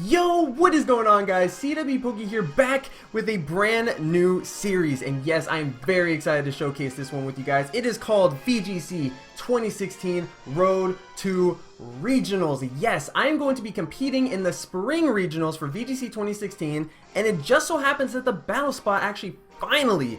Yo, what is going on, guys? CWpoke here, back with a brand new series, and yes, I am very excited to showcase this one with you guys. It is called VGC 2016 Road to Regionals. Yes, I am going to be competing in the Spring Regionals for VGC 2016, and it just so happens that the Battlespot actually finally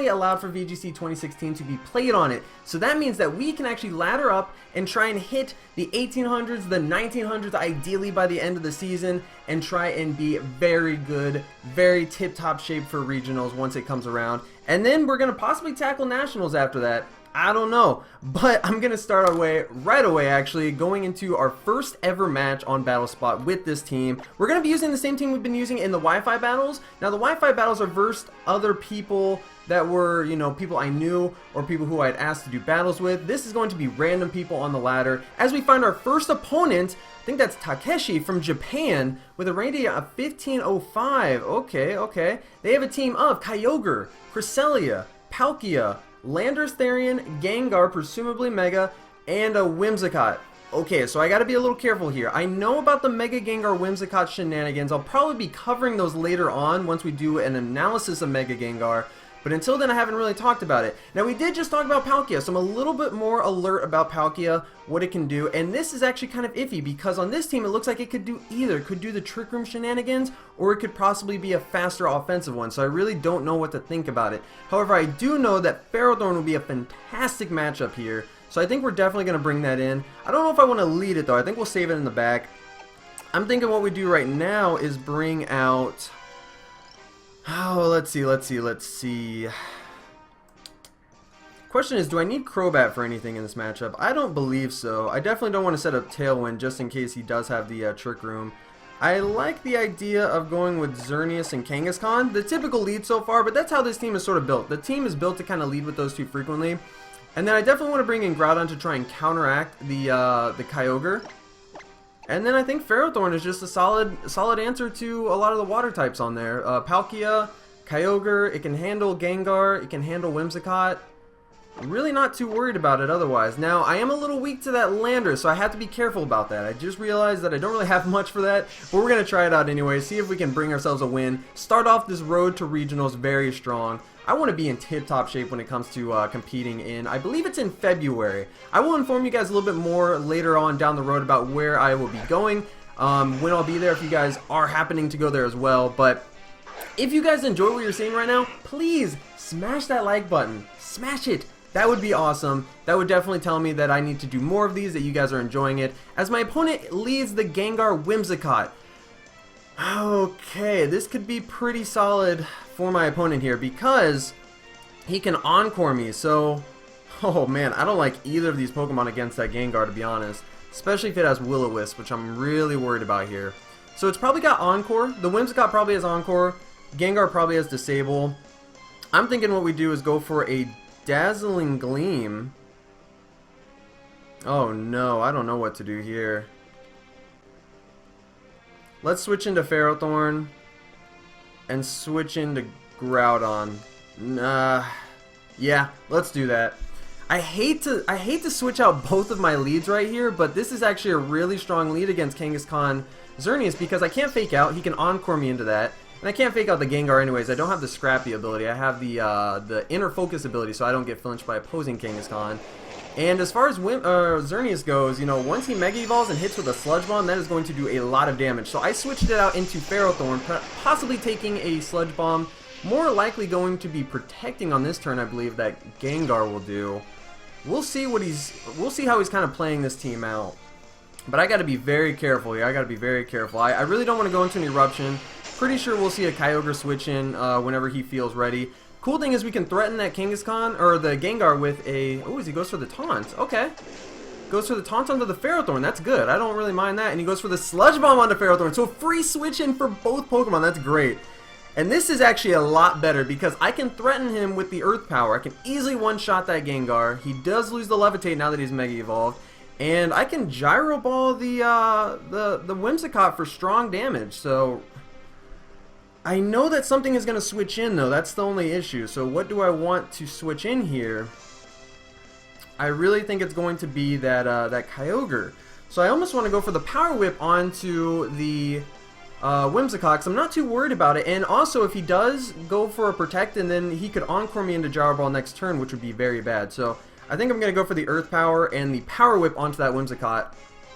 allowed for VGC 2016 to be played on it. So that means that we can actually ladder up and try and hit the 1800s, the 1900s, ideally by the end of the season, and try and be very good, very tip-top shape for regionals once it comes around. And then we're going to possibly tackle nationals after that. I don't know, but I'm going to start right away actually, going into our first ever match on Battlespot with this team. We're going to be using the same team we've been using in the Wi-Fi battles. Now the Wi-Fi battles are versus other people that were, people I knew or people who I'd asked to do battles with. This is going to be random people on the ladder. As we find our first opponent, I think that's Takeshi from Japan with a rating of 1505. Okay. They have a team of Kyogre, Cresselia, Palkia, Landorus Therian, Gengar, presumably Mega, and a Whimsicott. Okay, so I gotta be a little careful here. I know about the Mega Gengar Whimsicott shenanigans. I'll probably be covering those later on once we do an analysis of Mega Gengar. But until then, I haven't really talked about it. Now, we did just talk about Palkia, so I'm a little bit more alert about Palkia, what it can do. And this is actually kind of iffy, because on this team, it looks like it could do either. It could do the Trick Room shenanigans, or it could possibly be a faster offensive one. So I really don't know what to think about it. However, I do know that Ferrothorn will be a fantastic matchup here. So I think we're definitely going to bring that in. I don't know if I want to lead it, though. I think we'll save it in the back. I'm thinking what we do right now is bring out... Oh, let's see. Question is, do I need Crobat for anything in this matchup? I don't believe so. I definitely don't want to set up Tailwind just in case he does have the Trick Room. I like the idea of going with Xerneas and Kangaskhan. The typical lead so far, but that's how this team is sort of built. The team is built to kind of lead with those two frequently. And then I definitely want to bring in Groudon to try and counteract the Kyogre. And then I think Ferrothorn is just a solid answer to a lot of the water types on there. Palkia, Kyogre, it can handle Gengar, it can handle Whimsicott. Really not too worried about it otherwise. Now, I am a little weak to that Landorus, so I have to be careful about that. I just realized that I don't really have much for that, but we're going to try it out anyway, see if we can bring ourselves a win. Start off this road to regionals very strong. I want to be in tip-top shape when it comes to competing in, I believe it's in February. I will inform you guys a little bit more later on down the road about where I will be going, when I'll be there, if you guys are happening to go there as well. But if you guys enjoy what you're seeing right now, please smash that like button. Smash it. That would be awesome. That would definitely tell me that I need to do more of these, that you guys are enjoying it. As my opponent leads the Gengar Whimsicott. Okay, this could be pretty solid for my opponent here because he can Encore me. So, oh man, I don't like either of these Pokemon against that Gengar, to be honest. Especially if it has Will-O-Wisp, which I'm really worried about here. So it's probably got Encore. The Whimsicott probably has Encore. Gengar probably has Disable. I'm thinking what we do is go for a Dazzling Gleam. Oh no, I don't know what to do here. Let's switch into Ferrothorn and switch into Groudon. Yeah, let's do that. I hate to switch out both of my leads right here, but this is actually a really strong lead against Kangaskhan Xerneas because I can't fake out. He can Encore me into that. And I can't fake out the Gengar anyways. I don't have the Scrappy ability. I have the Inner Focus ability, so I don't get flinched by opposing Kangaskhan. And as far as Xerneas goes, once he Mega Evolves and hits with a Sludge Bomb, that is going to do a lot of damage. So I switched it out into Ferrothorn, possibly taking a Sludge Bomb. More likely going to be protecting on this turn, I believe, that Gengar will do. We'll see how he's kind of playing this team out. But I got to be very careful here. I really don't want to go into an Eruption. Pretty sure we'll see a Kyogre switch in whenever he feels ready. Cool thing is we can threaten that Kangaskhan, or the Gengar with a... Oh, he goes for the Taunt. Okay. Goes for the Taunt onto the Ferrothorn. That's good. I don't really mind that. And he goes for the Sludge Bomb onto Ferrothorn. So free switch in for both Pokemon. That's great. And this is actually a lot better because I can threaten him with the Earth Power. I can easily one-shot that Gengar. He does lose the Levitate now that he's Mega Evolved. And I can Gyro Ball the Whimsicott for strong damage. So... I know that something is going to switch in, though. That's the only issue. So what do I want to switch in here? I really think it's going to be that Kyogre. So I almost want to go for the Power Whip onto the Whimsicott, 'cause I'm not too worried about it. And also, if he does go for a Protect, and then he could Encore me into Gyro Ball next turn, which would be very bad. So I think I'm going to go for the Earth Power and the Power Whip onto that Whimsicott,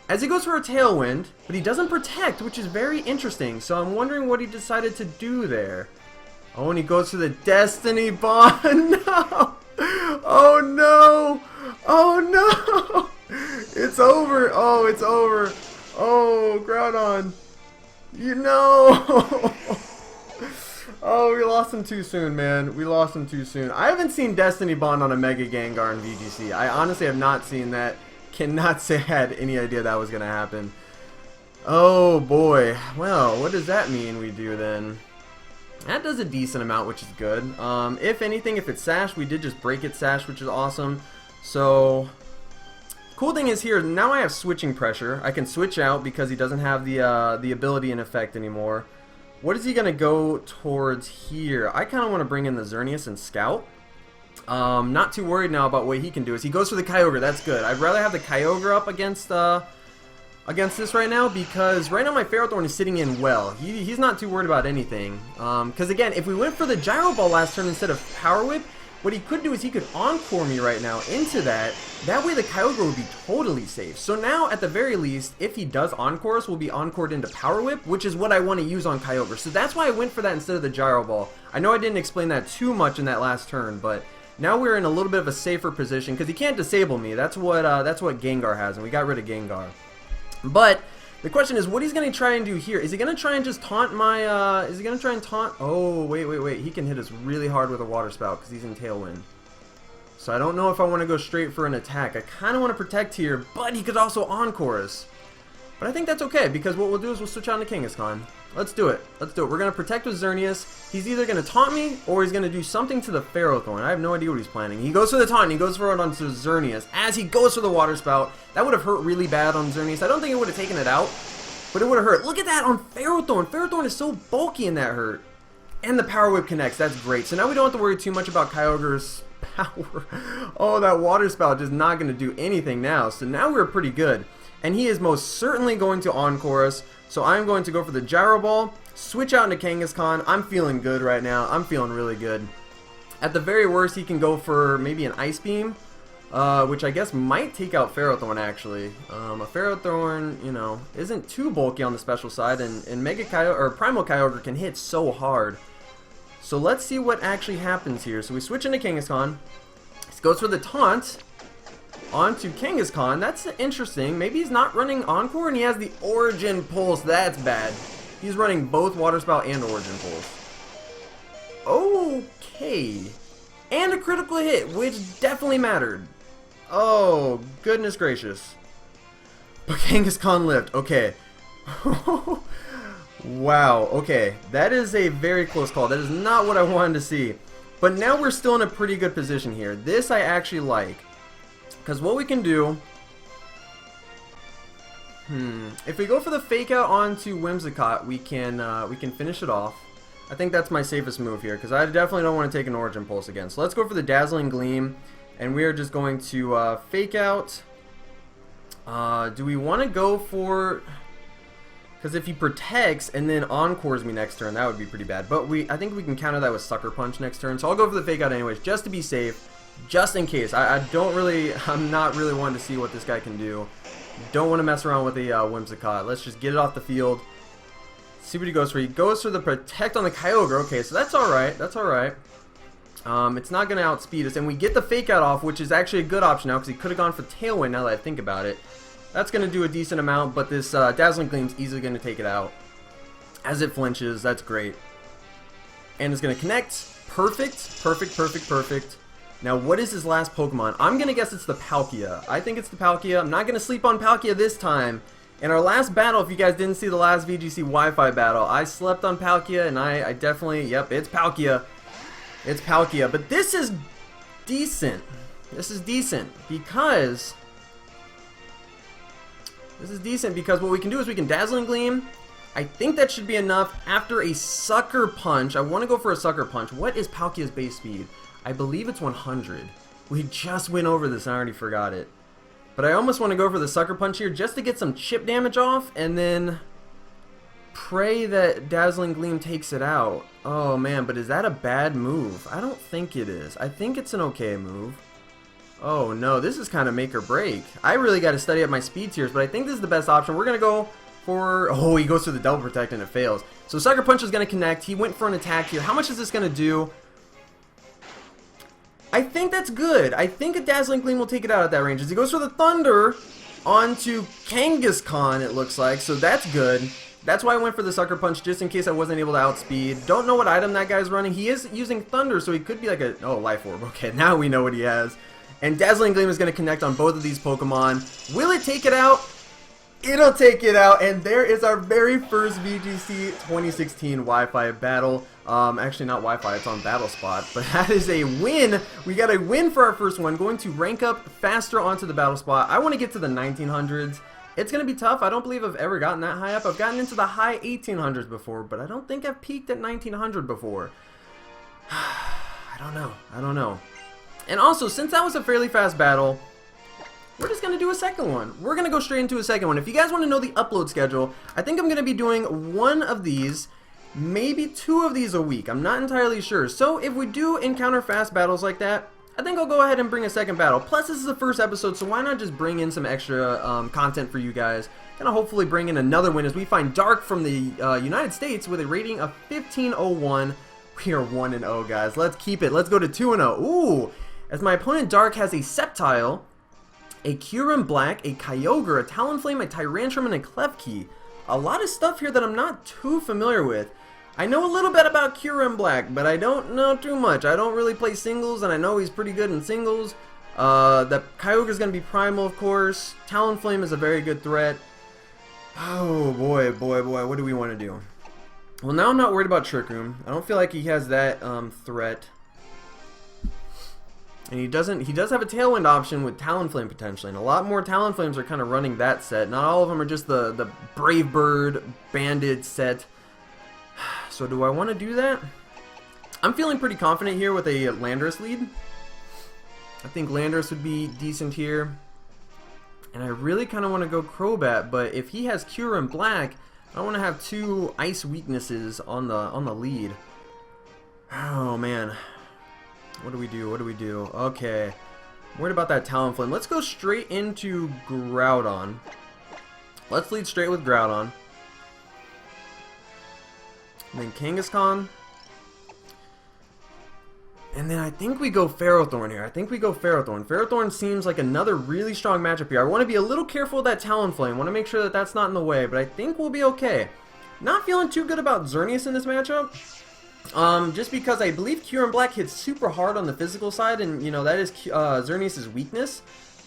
as he goes for a Tailwind, but he doesn't Protect, which is very interesting. So I'm wondering what he decided to do there. Oh, and he goes for the Destiny Bond. No! Oh no! Oh no! It's over! Oh, it's over! Oh, Groudon! You know! Oh, we lost him too soon, man. We lost him too soon. I haven't seen Destiny Bond on a Mega Gengar in VGC. I honestly have not seen that. Cannot say I had any idea that was going to happen. Oh boy. Well, what does that mean we do then? That does a decent amount, which is good. If anything, if it's Sash, we did just break its Sash, which is awesome. So, cool thing is here, now I have switching pressure. I can switch out because he doesn't have the ability in effect anymore. What is he going to go towards here? I kind of want to bring in the Xerneas and Scout. Not too worried now about what he can do. As he goes for the Kyogre, that's good. I'd rather have the Kyogre up against this right now, because right now my Ferrothorn is sitting in well. He's not too worried about anything. Because again, if we went for the Gyro Ball last turn instead of Power Whip, what he could do is he could Encore me right now into that. That way the Kyogre would be totally safe. So now, at the very least, if he does Encore us, we'll be Encored into Power Whip, which is what I want to use on Kyogre. So that's why I went for that instead of the Gyro Ball. I know I didn't explain that too much in that last turn, but now we're in a little bit of a safer position, because he can't disable me. That's what Gengar has, and we got rid of Gengar. But the question is, what he's going to try and do here. Is he going to try and just taunt my, is he going to try and taunt? Oh, wait. He can hit us really hard with a Water Spout because he's in Tailwind. So I don't know if I want to go straight for an attack. I kind of want to Protect here, but he could also Encore us. But I think that's okay, because what we'll do is we'll switch on to Kangaskhan. Let's do it. Let's do it. We're going to Protect with Xerneas. He's either going to taunt me, or he's going to do something to the Ferrothorn. I have no idea what he's planning. He goes for the taunt, and he goes for it onto Xerneas. As he goes for the Water Spout, that would have hurt really bad on Xerneas. I don't think it would have taken it out, but it would have hurt. Look at that on Ferrothorn. Ferrothorn is so bulky in that hurt. And the Power Whip connects. That's great. So now we don't have to worry too much about Kyogre's power. Oh, that Water Spout is not going to do anything now. So now we're pretty good. And he is most certainly going to Encore us. So I'm going to go for the Gyro Ball, switch out into Kangaskhan. I'm feeling good right now. I'm feeling really good. At the very worst, he can go for maybe an Ice Beam, which I guess might take out Ferrothorn, actually. A Ferrothorn, you know, isn't too bulky on the special side, and Mega Kyogre, or Primal Kyogre can hit so hard. So let's see what actually happens here. So we switch into Kangaskhan. He goes for the Taunt onto Kangaskhan. That's interesting. Maybe he's not running Encore and he has the Origin Pulse. That's bad. He's running both Water Spout and Origin Pulse. Okay. And a critical hit, which definitely mattered. Oh, goodness gracious. But Kangaskhan lived. Okay. Wow. Okay. That is a very close call. That is not what I wanted to see. But now we're still in a pretty good position here. This I actually like. Because what we can do, if we go for the Fake Out onto Whimsicott, we can finish it off. I think that's my safest move here, because I definitely don't want to take an Origin Pulse again. So let's go for the Dazzling Gleam, and we are just going to Fake Out. Do we want to go for? Because if he protects and then Encores me next turn, that would be pretty bad. But I think we can counter that with Sucker Punch next turn. So I'll go for the Fake Out anyways, just to be safe. Just in case. I'm not really wanting to see what this guy can do. Don't want to mess around with the Whimsicott. Let's just get it off the field. See what he goes for. He goes for the Protect on the Kyogre. Okay, so that's alright. That's alright. It's not going to outspeed us. And we get the Fake Out off, which is actually a good option now, because he could have gone for Tailwind now that I think about it. That's going to do a decent amount, but this Dazzling Gleam's easily going to take it out. As it flinches, that's great. And it's going to connect. Perfect. Perfect, perfect, perfect. Now, what is his last Pokemon? I'm going to guess it's the Palkia. I think it's the Palkia. I'm not going to sleep on Palkia this time. In our last battle, if you guys didn't see the last VGC Wi-Fi battle, I slept on Palkia, and I definitely, yep, it's Palkia. It's Palkia. But this is decent. This is decent because what we can do is we can Dazzling Gleam. I think that should be enough after a Sucker Punch. I want to go for a Sucker Punch. What is Palkia's base speed? I believe it's 100. We just went over this and I already forgot it. But I almost want to go for the Sucker Punch here just to get some chip damage off, and then pray that Dazzling Gleam takes it out. Oh man, but is that a bad move? I don't think it is. I think it's an okay move. Oh no, this is kind of make or break. I really got to study up my speed tiers, but I think this is the best option. We're going to go for... Oh, he goes for the double protect and it fails. So Sucker Punch is going to connect. He went for an attack here. How much is this going to do? I think that's good. I think a Dazzling Gleam will take it out at that range. As he goes for the Thunder onto Kangaskhan, it looks like. So that's good. That's why I went for the Sucker Punch, just in case I wasn't able to outspeed. Don't know what item that guy's running. He is using Thunder, so he could be like a... Oh, Life Orb. Okay, now we know what he has. And Dazzling Gleam is going to connect on both of these Pokemon. Will it take it out? It'll take it out, and there is our very first VGC 2016 Wi-Fi battle. Actually not Wi-Fi, it's on Battlespot, but that is a win. We got a win for our first one, going to rank up faster onto the Battlespot. I want to get to the 1900s. It's going to be tough. I don't believe I've ever gotten that high up. I've gotten into the high 1800s before, but I don't think I've peaked at 1900 before. I don't know. And also, since that was a fairly fast battle, we're just going to do a second one. We're going to go straight into a second one. If you guys want to know the upload schedule, I think I'm going to be doing one of these, maybe two of these a week. I'm not entirely sure. So if we do encounter fast battles like that, I think I'll go ahead and bring a second battle. Plus, this is the first episode, so why not just bring in some extra content for you guys? Gonna hopefully bring in another win as we find Dark from the United States with a rating of 1501. We are 1-0, guys. Let's keep it. Let's go to 2-0. Ooh! As my opponent Dark has a Sceptile, a Kyurem Black, a Kyogre, a Talonflame, a Tyrantrum, and a Klefki. A lot of stuff here that I'm not too familiar with. I know a little bit about Kyurem Black, but I don't know too much. I don't really play singles, and I know he's pretty good in singles. The Kyogre is going to be primal, of course. Talonflame is a very good threat. Oh, boy, what do we want to do? Well, now I'm not worried about Trick Room. I don't feel like he has that threat. And he does have a Tailwind option with Talonflame potentially, and a lot more Talonflames are kind of running that set. Not all of them are just the Brave Bird Banded set. So do I want to do that? I'm feeling pretty confident here with a Landorus lead. I think Landorus would be decent here. And I really kind of want to go Crobat, but if he has Kyurem Black, I want to have two ice weaknesses on the lead. Oh man. What do we do? Okay. I'm worried about that Talonflame. Let's go straight into Groudon. Let's lead straight with Groudon. And then Kangaskhan. And then I think we go Ferrothorn here. Ferrothorn seems like another really strong matchup here. I want to be a little careful with that Talonflame. I want to make sure that that's not in the way, but I think we'll be okay. Not feeling too good about Xerneas in this matchup. Just because I believe Kyurem Black hits super hard on the physical side, and you know that is Xerneas' weakness.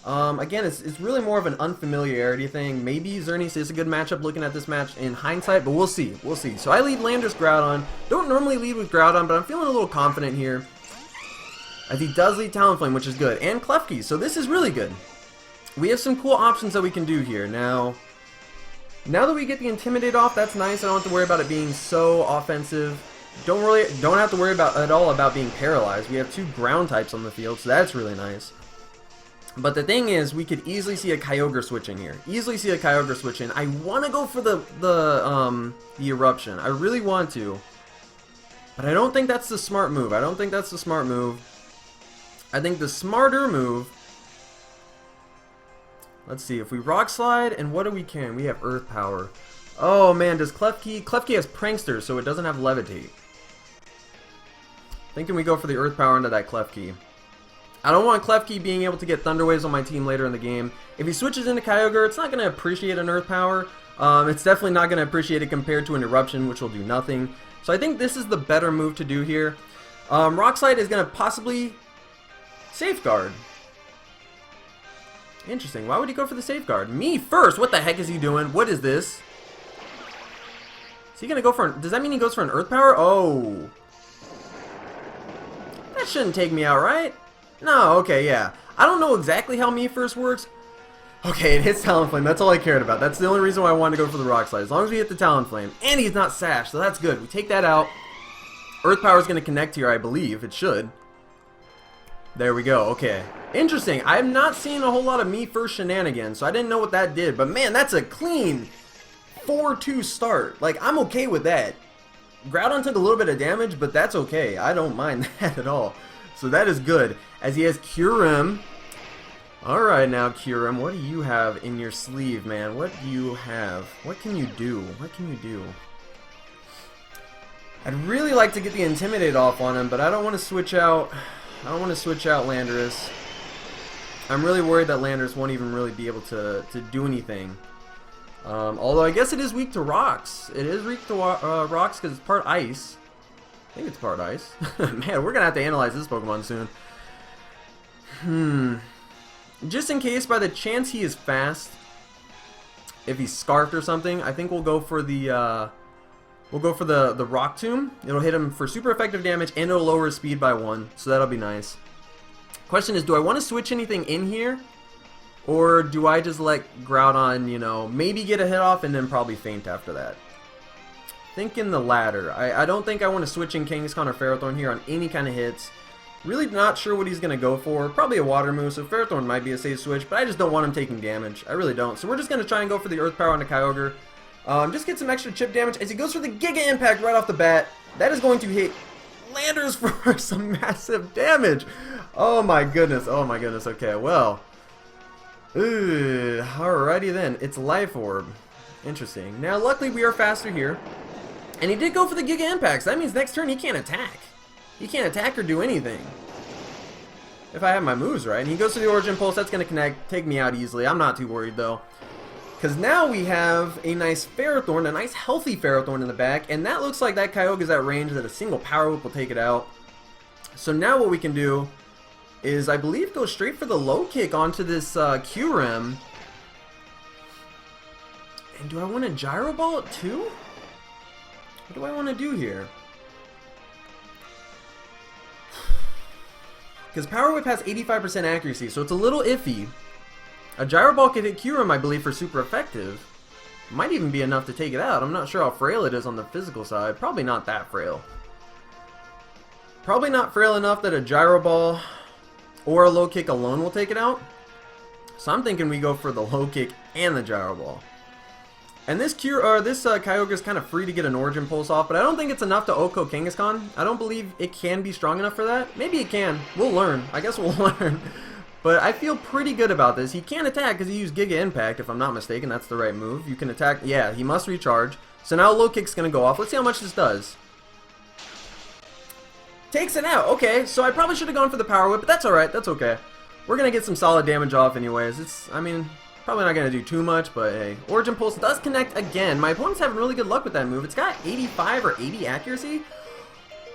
Again, it's really more of an unfamiliarity thing. Maybe Xerneas is a good matchup looking at this match in hindsight, but we'll see. So I lead Landorus Groudon. Don't normally lead with Groudon, but I'm feeling a little confident here. As he does lead Talonflame, which is good, and Klefki, so this is really good. We have some cool options that we can do here. Now that we get the Intimidate off, that's nice. I don't have to worry about it being so offensive. Don't have to worry at all about being paralyzed. We have two ground types on the field, so that's really nice. But the thing is, we could easily see a Kyogre switch in here. I want to go for the Eruption. I really want to. But I don't think that's the smart move. I think the smarter move... Let's see, if we Rock Slide, and what do we can? We have Earth Power. Oh man, does Klefki... Klefki has Prankster, so it doesn't have Levitate. Thinking we go for the Earth Power into that Klefki. I don't want Klefki being able to get Thunder Waves on my team later in the game. If he switches into Kyogre, it's not going to appreciate an Earth Power. It's definitely not going to appreciate it compared to an Eruption, which will do nothing. So I think this is the better move to do here. Rock Slide is going to possibly Safeguard. Interesting. Why would he go for the Safeguard? Me first! What the heck is he doing? What is this? Is he going to go for... Does that mean he goes for an Earth Power? Oh. That shouldn't take me out, right? No, okay, yeah. I don't know exactly how Me First works. Okay, it hits Talonflame. That's all I cared about. That's the only reason why I wanted to go for the Rock Slide. As long as we hit the Talonflame. And he's not Sash, so that's good. We take that out. Earth Power is going to connect here, I believe. It should. There we go. Okay. Interesting. I'm not seeing a whole lot of me first shenanigans, so I didn't know what that did. But man, that's a clean 4-2 start. Like, I'm okay with that. Groudon took a little bit of damage, but that's okay. I don't mind that at all. So that is good. As he has Kyurem. Alright now, Kyurem, what do you have in your sleeve, man? What do you have? What can you do? What can you do? I'd really like to get the Intimidate off on him, but I don't want to switch out. I don't want to switch out Landorus. I'm really worried that Landorus won't even really be able to do anything. Although I guess it is weak to rocks. It is weak to rocks because it's part ice. I think it's part ice. Man, we're going to have to analyze this Pokemon soon. Just in case, by the chance he is fast, if he's Scarfed or something, I think we'll go for the Rock Tomb. It'll hit him for super effective damage and it'll lower his speed by 1, so that'll be nice. Question is, do I want to switch anything in here? Or do I just let Groudon, you know, maybe get a hit off and then probably faint after that? Thinking the latter. I don't think I want to switch in Kangaskhan or Ferrothorn here on any kind of hits. Really not sure what he's going to go for. Probably a Water move, so Ferrothorn might be a safe switch, but I just don't want him taking damage. I really don't. So we're just going to try and go for the Earth Power on the Kyogre. Just get some extra chip damage as he goes for the Giga Impact right off the bat. That is going to hit Landorus for some massive damage. Oh my goodness. Oh my goodness. Okay, well. Alrighty then. It's Life Orb. Interesting. Now, luckily, we are faster here. And he did go for the Giga Impact. So that means next turn he can't attack. He can't attack or do anything. If I have my moves right. And he goes to the Origin Pulse. That's going to connect. Take me out easily. I'm not too worried, though. Because now we have a nice Ferrothorn, a nice healthy Ferrothorn in the back, and that looks like that Kyogre is at range that a single Power Whip will take it out. So now what we can do is, I believe, go straight for the low kick onto this Kyurem. And do I want to Gyro Ball it too? What do I want to do here? Because Power Whip has 85% accuracy, so it's a little iffy. A Gyro Ball could hit Kyurem, I believe, for super effective. Might even be enough to take it out. I'm not sure how frail it is on the physical side. Probably not that frail. Probably not frail enough that a Gyro Ball or a low kick alone will take it out. So I'm thinking we go for the low kick and the Gyro Ball. And this Kyogre is kind of free to get an Origin Pulse off, but I don't think it's enough to Oko Kangaskhan. I don't believe it can be strong enough for that. Maybe it can. We'll learn. I guess we'll learn. But I feel pretty good about this. He can't attack because he used Giga Impact, if I'm not mistaken. That's the right move. You can attack. Yeah, he must recharge. So now low kick's going to go off. Let's see how much this does. Takes it out. Okay, so I probably should have gone for the Power Whip, but that's alright. That's okay. We're going to get some solid damage off anyways. I mean, probably not going to do too much, but hey. Origin Pulse does connect again. My opponent's having really good luck with that move. It's got 85 or 80 accuracy.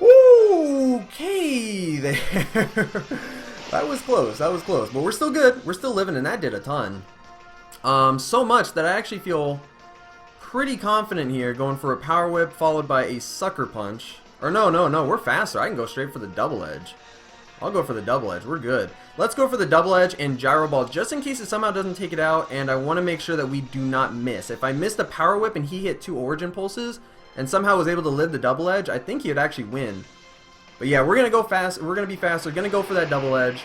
Okay there. That was close, but we're still good, we're still living, and that did a ton. So much that I actually feel pretty confident here going for a Power Whip followed by a Sucker Punch. Or no, we're faster, I can go straight for the Double Edge. I'll go for the Double Edge, we're good. Let's go for the Double Edge and Gyro Ball just in case it somehow doesn't take it out, and I want to make sure that we do not miss. If I missed a Power Whip and he hit 2 Origin Pulses, and somehow was able to live the Double Edge, I think he would actually win. But yeah, we're going to go fast. We're going to be faster. Going to go for that Double Edge.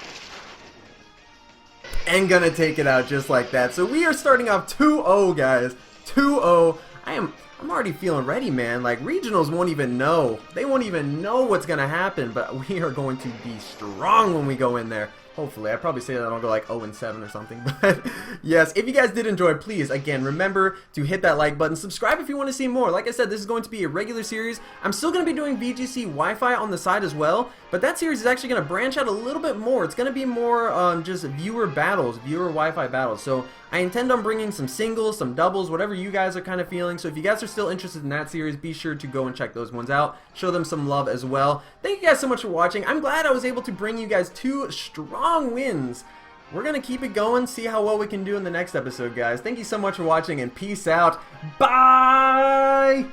And going to take it out just like that. So we are starting off 2-0, guys. 2-0. I'm already feeling ready, man. Like, regionals won't even know. They won't even know what's going to happen. But we are going to be strong when we go in there. Hopefully. I'd probably say that I'll go like 0-7 or something. But yes, if you guys did enjoy, please, again, remember to hit that like button. Subscribe if you want to see more. Like I said, this is going to be a regular series. I'm still going to be doing VGC Wi-Fi on the side as well. But that series is actually going to branch out a little bit more. It's going to be more just viewer battles, viewer Wi-Fi battles. So I intend on bringing some singles, some doubles, whatever you guys are kind of feeling. So if you guys are still interested in that series, be sure to go and check those ones out. Show them some love as well. Thank you guys so much for watching. I'm glad I was able to bring you guys 2 strong wins. We're going to keep it going, see how well we can do in the next episode, guys. Thank you so much for watching, and peace out. Bye!